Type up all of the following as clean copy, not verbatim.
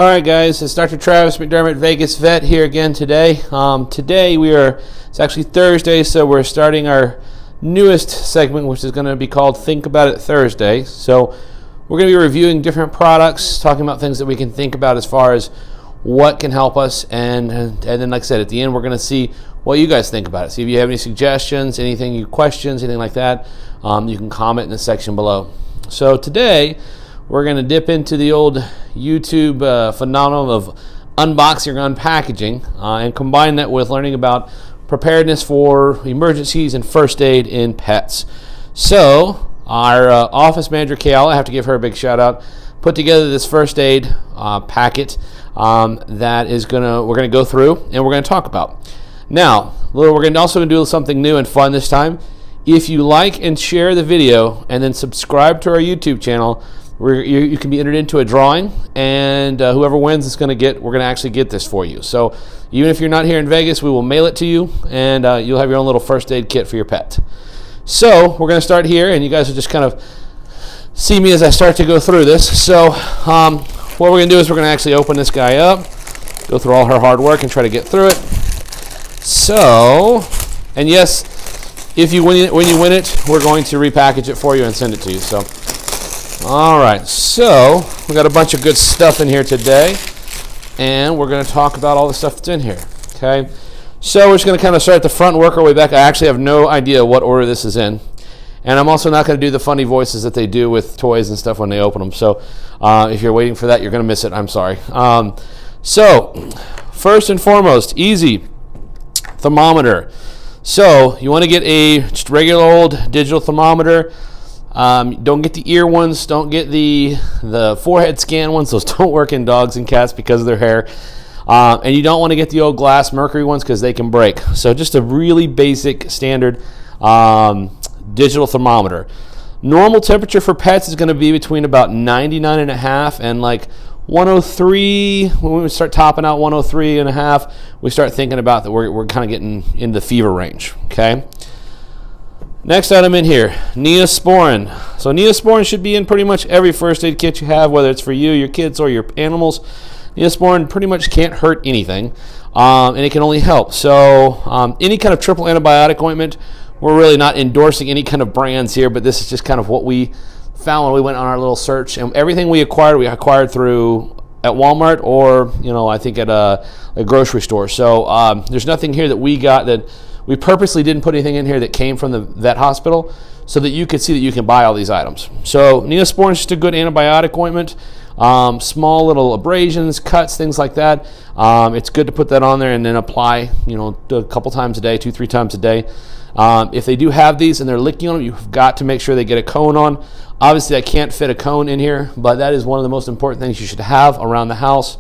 All right, guys, it's Dr. Travis McDermott, Vegas Vet, here again today. It's actually Thursday, so we're starting our newest segment, which is going to be called Think About It Thursday. So we're going to be reviewing different products, talking about things that we can think about as far as what can help us, and then, like I said, at the end, we're going to see what you guys think about it. See if you have any suggestions, questions, anything like that. You can comment in the section below. So today, we're going to dip into the old YouTube phenomenon of unboxing or unpackaging and combine that with learning about preparedness for emergencies and first aid in pets. So our office manager, Kayla, I have to give her a big shout out, put together this first aid packet that we're going to go through and we're going to talk about. Now, we're also going to do something new and fun this time. If you like and share the video and then subscribe to our YouTube channel, you can be entered into a drawing, and whoever wins is we're going to actually get this for you. So even if you're not here in Vegas, we will mail it to you, and you'll have your own little first aid kit for your pet. So we're going to start here, and you guys will just kind of see me as I start to go through this. So what we're going to do is we're going to actually open this guy up, go through all her hard work, and try to get through it. So, and yes, when you win it, we're going to repackage it for you and send it to you. So. All right, so we got a bunch of good stuff in here today, and we're going to talk about all the stuff that's in here, okay? So we're just going to kind of start at the front and work our way back. I actually have no idea what order this is in, and I'm also not going to do the funny voices that they do with toys and stuff when they open them. So if you're waiting for that, you're going to miss it. I'm sorry. So first and foremost, easy thermometer. So you want to get a just regular old digital thermometer. Don't get the ear ones, don't get the forehead scan ones. Those don't work in dogs and cats because of their hair. And you don't want to get the old glass mercury ones because they can break. So just a really basic standard digital thermometer. Normal temperature for pets is going to be between about 99.5 and like 103. When we start topping out 103.5, we start thinking about that we're kind of getting in the fever range, okay? Next item in here, Neosporin. So Neosporin should be in pretty much every first aid kit you have, whether it's for you, your kids, or your animals. Neosporin pretty much can't hurt anything, and it can only help. So any kind of triple antibiotic ointment, we're really not endorsing any kind of brands here, but this is just kind of what we found when we went on our little search. And everything we acquired through at Walmart or, I think at a grocery store. So there's nothing here that we got that we purposely didn't put anything in here that came from the vet hospital so that you could see that you can buy all these items. So Neosporin is just a good antibiotic ointment. Small little abrasions, cuts, things like that. It's good to put that on there and then apply, a couple times a day, 2-3 times a day. If they do have these and they're licking on them, you've got to make sure they get a cone on. Obviously, I can't fit a cone in here, but that is one of the most important things you should have around the house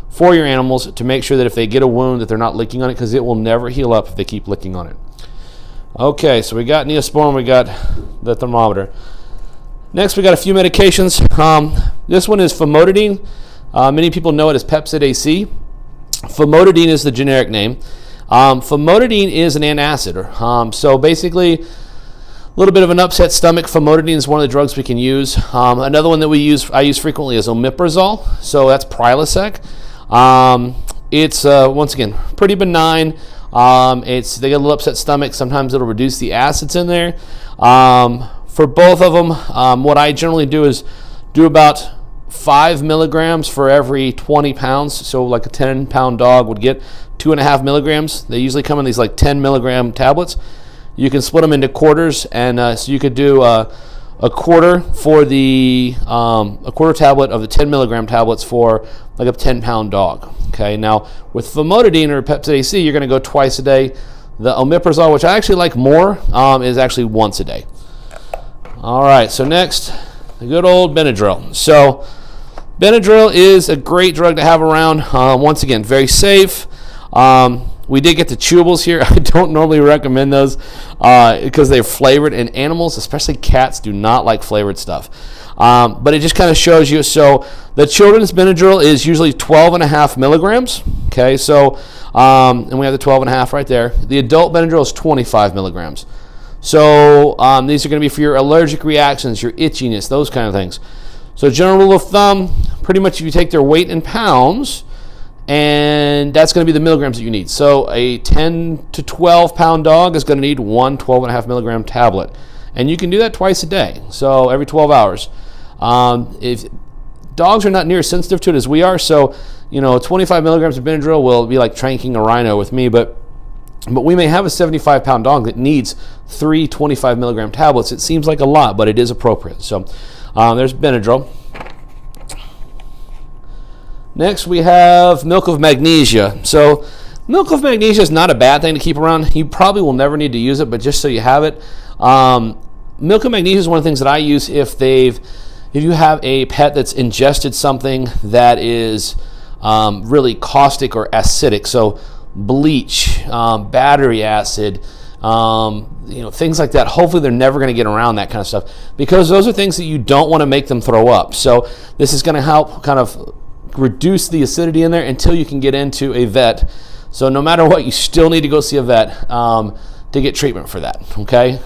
for your animals to make sure that if they get a wound that they're not licking on it, because it will never heal up if they keep licking on it. Okay, so we got Neosporin, we got the thermometer. Next, we got a few medications. This one is Famotidine. Many people know it as Pepcid AC. Famotidine is the generic name. Famotidine is an antacid. So basically, a little bit of an upset stomach. Famotidine is one of the drugs we can use. Another one that I use frequently is omeprazole. So that's Prilosec. It's once again pretty benign. They get a little upset stomach. Sometimes it'll reduce the acids in there. For both of them, what I generally do is do about 5 milligrams for every 20 pounds. So like a 10-pound dog would get 2.5 milligrams. They usually come in these like 10 milligram tablets. You can split them into quarters, and so you could do a quarter for a quarter tablet of the 10 milligram tablets for like a 10-pound dog. Okay, now with Famotidine or Pepcid AC, you're going to go twice a day. The omeprazole, which I actually like more, is actually once a day. All right, so next, the good old Benadryl. So Benadryl is a great drug to have around. Once again, very safe. We did get the chewables here. I don't normally recommend those because they're flavored, and animals, especially cats, do not like flavored stuff. But it just kind of shows you. So the children's Benadryl is usually 12.5 milligrams. Okay, so and we have the 12.5 right there. The adult Benadryl is 25 milligrams. So these are going to be for your allergic reactions, your itchiness, those kind of things. So general rule of thumb, pretty much you take their weight in pounds, and that's going to be the milligrams that you need. So a 10 to 12 pound dog is going to need one 12.5 milligram tablet. And you can do that twice a day, so every 12 hours. If dogs are not near as sensitive to it as we are, so 25 milligrams of Benadryl will be like tranking a rhino with me, but we may have a 75 pound dog that needs 3 25 milligram tablets. It seems like a lot, but it is appropriate. So there's Benadryl. Next we have milk of magnesia. So milk of magnesia is not a bad thing to keep around. You probably will never need to use it, but just so you have it. Milk of magnesia is one of the things that I use if you have a pet that's ingested something that is really caustic or acidic. So bleach, battery acid, things like that. Hopefully they're never going to get around that kind of stuff, because those are things that you don't want to make them throw up. So this is going to help kind of reduce the acidity in there until you can get into a vet. So no matter what, you still need to go see a vet to get treatment for that. Okay.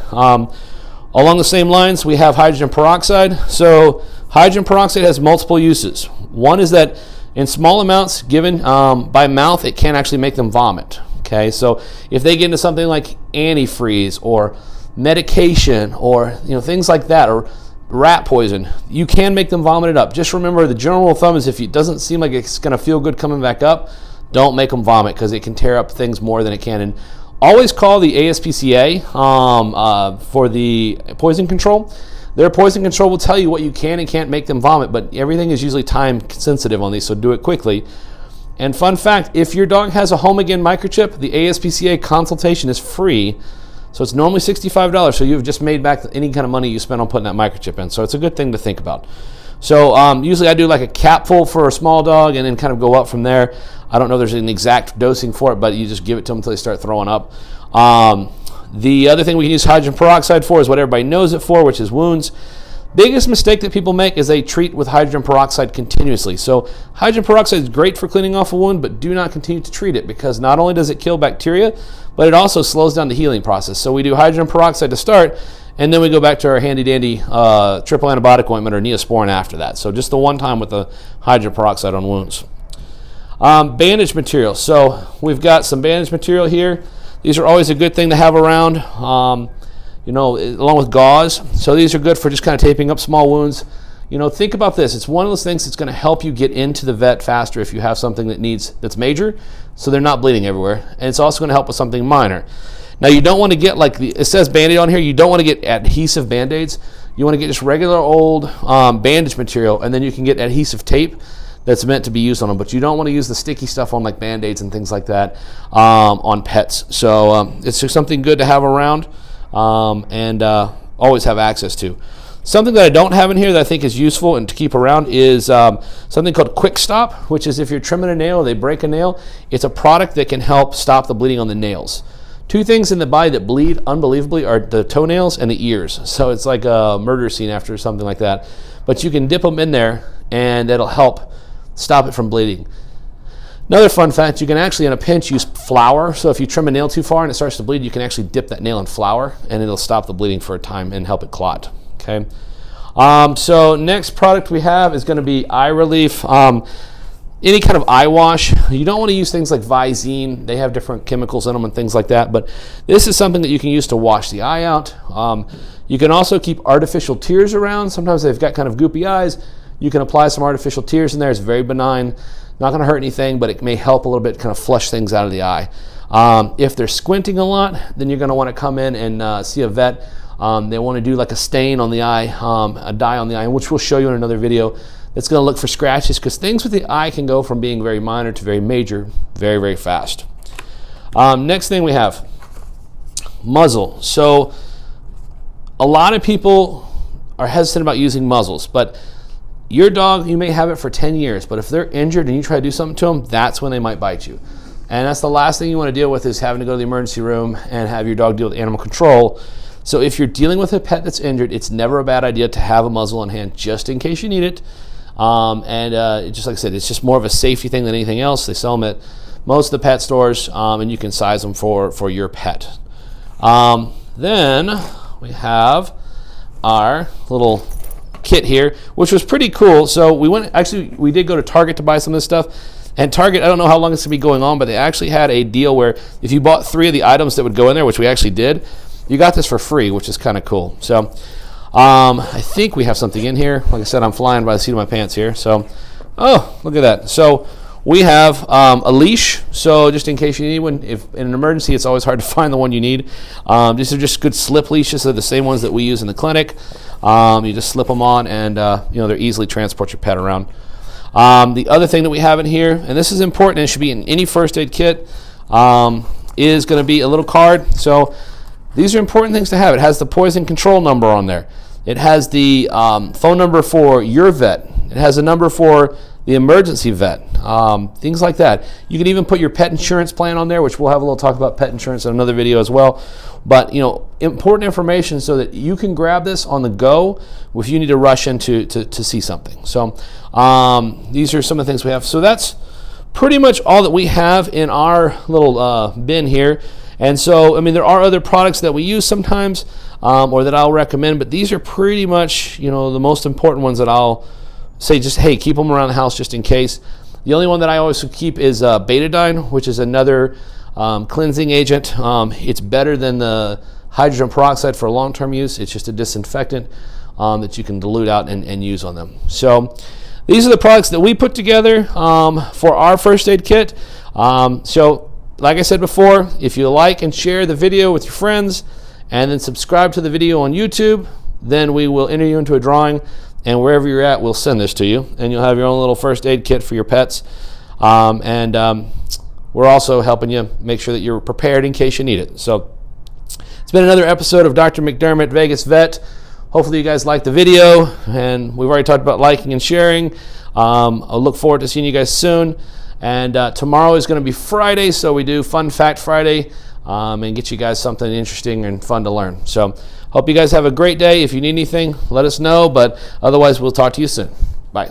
Along the same lines, we have hydrogen peroxide. So hydrogen peroxide has multiple uses. One is that in small amounts given by mouth, it can actually make them vomit. Okay, so if they get into something like antifreeze or medication or things like that, or rat poison, you can make them vomit it up. Just remember, the general rule of thumb is if it doesn't seem like it's going to feel good coming back up, don't make them vomit, because it can tear up things more than it can. And always call the ASPCA for the poison control. Their poison control will tell you what you can and can't make them vomit, but everything is usually time sensitive on these, so do it quickly. And fun fact, if your dog has a home again microchip, the ASPCA consultation is free. So it's normally $65, so you've just made back any kind of money you spent on putting that microchip in. So it's a good thing to think about. So usually I do like a capful for a small dog and then kind of go up from there. I don't know if there's an exact dosing for it, but you just give it to them until they start throwing up. The other thing we can use hydrogen peroxide for is what everybody knows it for, which is wounds. Biggest mistake that people make is they treat with hydrogen peroxide continuously. So hydrogen peroxide is great for cleaning off a wound, but do not continue to treat it, because not only does it kill bacteria, but it also slows down the healing process. So we do hydrogen peroxide to start, and then we go back to our handy-dandy triple antibiotic ointment or Neosporin after that. So just the one time with the hydrogen peroxide on wounds. Bandage material. So we've got some bandage material here. These are always a good thing to have around. Along with gauze. So these are good for just kind of taping up small wounds. Think about this. It's one of those things that's going to help you get into the vet faster if you have something that's major, so they're not bleeding everywhere. And it's also going to help with something minor. Now, you don't want to get it says Band-Aid on here, you don't want to get adhesive Band-Aids. You want to get just regular old bandage material, and then you can get adhesive tape that's meant to be used on them. But you don't want to use the sticky stuff on like Band-Aids and things like that on pets. So it's just something good to have around. And always have access to. Something that I don't have in here that I think is useful and to keep around is something called Quick Stop, which is if you're trimming a nail, they break a nail, it's a product that can help stop the bleeding on the nails. Two things in the body that bleed unbelievably are the toenails and the ears. So it's like a murder scene after something like that. But you can dip them in there and it'll help stop it from bleeding. Another fun fact, you can actually in a pinch use flour. So if you trim a nail too far and it starts to bleed, you can actually dip that nail in flour and it'll stop the bleeding for a time and help it clot. Okay. So next product we have is going to be eye relief. Any kind of eye wash. You don't want to use things like Visine. They have different chemicals in them and things like that, but this is something that you can use to wash the eye out. You can also keep artificial tears around. Sometimes they've got kind of goopy eyes. You can apply some artificial tears in there. It's very benign. Not going to hurt anything, but it may help a little bit kind of flush things out of the eye. If they're squinting a lot, then you're going to want to come in and see a vet. They want to do like a stain on the eye, a dye on the eye, which we'll show you in another video. That's going to look for scratches, because things with the eye can go from being very minor to very major very, very fast. Next thing we have, muzzle. So a lot of people are hesitant about using muzzles, but your dog, you may have it for 10 years, but if they're injured and you try to do something to them, that's when they might bite you. And that's the last thing you want to deal with, is having to go to the emergency room and have your dog deal with animal control. So if you're dealing with a pet that's injured, it's never a bad idea to have a muzzle on hand just in case you need it. Just like I said, it's just more of a safety thing than anything else. They sell them at most of the pet stores, and you can size them for your pet. Then we have our little kit here, which was pretty cool. So we did go to Target to buy some of this stuff. And Target, I don't know how long it's going to be going on, but they actually had a deal where if you bought 3 of the items that would go in there, which we actually did, you got this for free, which is kind of cool. So I think we have something in here. Like I said, I'm flying by the seat of my pants here. So, oh, look at that. So we have a leash. So just in case you need one, if in an emergency, it's always hard to find the one you need. These are just good slip leashes. They're the same ones that we use in the clinic. You just slip them on, and they're easily transport your pet around. The other thing that we have in here, and this is important and it should be in any first aid kit, is going to be a little card. So these are important things to have. It has the poison control number on there. It has the phone number for your vet. It has a number for the emergency vet, things like that. You can even put your pet insurance plan on there, which we'll have a little talk about pet insurance in another video as well. But important information so that you can grab this on the go if you need to rush in to see something. So these are some of the things we have. So that's pretty much all that we have in our little bin here. And so, I mean, there are other products that we use sometimes or that I'll recommend, but these are pretty much, the most important ones that I'll say just, hey, keep them around the house just in case. The only one that I always keep is Betadine, which is another cleansing agent. It's better than the hydrogen peroxide for long-term use. It's just a disinfectant that you can dilute out and use on them. So these are the products that we put together for our first aid kit. So like I said before, if you like and share the video with your friends and then subscribe to the video on YouTube, then we will enter you into a drawing, and wherever you're at, we'll send this to you, and you'll have your own little first aid kit for your pets. We're also helping you make sure that you're prepared in case you need it. So it's been another episode of Dr. McDermott, Vegas Vet. Hopefully you guys liked the video, and we've already talked about liking and sharing. I'll look forward to seeing you guys soon. And tomorrow is going to be Friday, so we do Fun Fact Friday and get you guys something interesting and fun to learn. So hope you guys have a great day. If you need anything, let us know. But otherwise, we'll talk to you soon. Bye.